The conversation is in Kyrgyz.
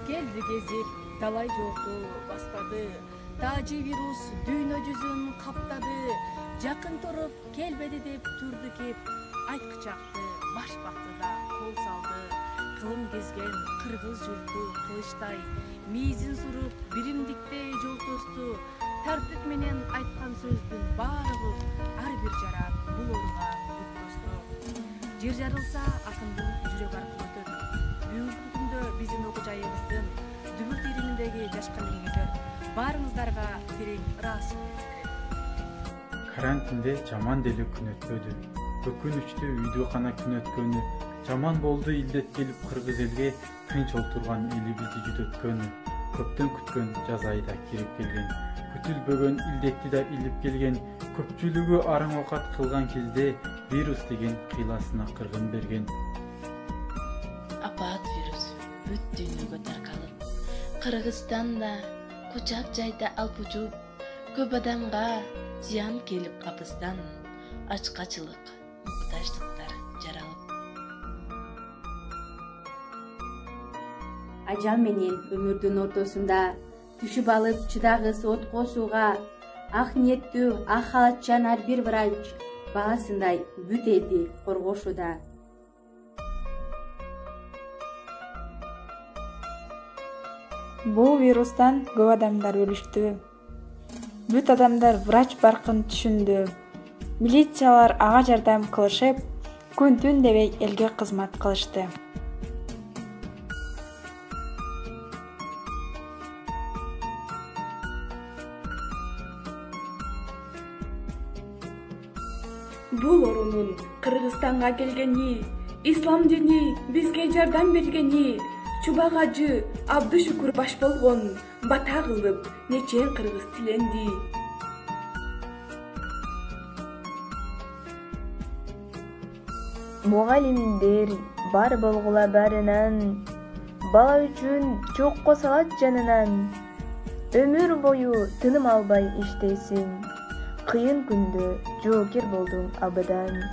Geldi gezip talay жолду баспады, тажы вирус дүйнө жүзүн каптады. Жакын туруп келбеди деп турду кеп, айткычакты баш бакты да кол салды. Кылым кезген кыргыз журту кылычтай, мийизин суруп биримдикте жол тосту. Тартип менен айткан сөздүн баары ар бир жаран бул ооруга бүт тосту. Жер жарылса акындын жүрөк аркылуу өтөт. Бүгүнкү күндө биздин окуу жайыбыздын дүбүр тириминдеги жаш калемгерлер баарыңыздарга терең ыраазычылык билдирет. Карантинде жаман деле күн өтпөдү. Өкүнүчтүү үйдү кана күн өткөнү, жаман болду илдет келип кыргыз элге тынч отурган элибизди жүдөткөнү, көптөн күткөн жаз айы да кирип келген. Күтүлбөгөн илдетти да илип келген, көпчүлүгү араң оокат кылган кезде вирус деген кыйласына кыргын берген. Апат вирус бүт дүйнөгө таркалып, Кыргызстанда кучак жайда алпучуп, көп адамга зыян келип капыстан, ачкачылык, муктаждыктар жаралып. Ажал менен өмүрдүн ортосунда түшүп алып чыдагыс от косууга ак ниеттүү, ак халатчан ар бир врач баасындай бүт элди коргошууда. Бул вирустан көп адамдар өлүштү. Бүт адамдар врач баркын түшүндү. Милициялар ага жардам кылышып, күн-түн дебей элге кызмат кылышты. Бул оорунун Кыргызстанга келгени, ислам дини бизге жардам бергени, Чубак ажы Абдышүкүр баш болгон, бата кылып нечен кыргыз тиленди. Мугалимдер бар болгула баарынан, бала үчүн чокко салат жанынан. Өмүр бою тыным албай иштейсиң, кыйын күндө жоокер болдуң абыдан.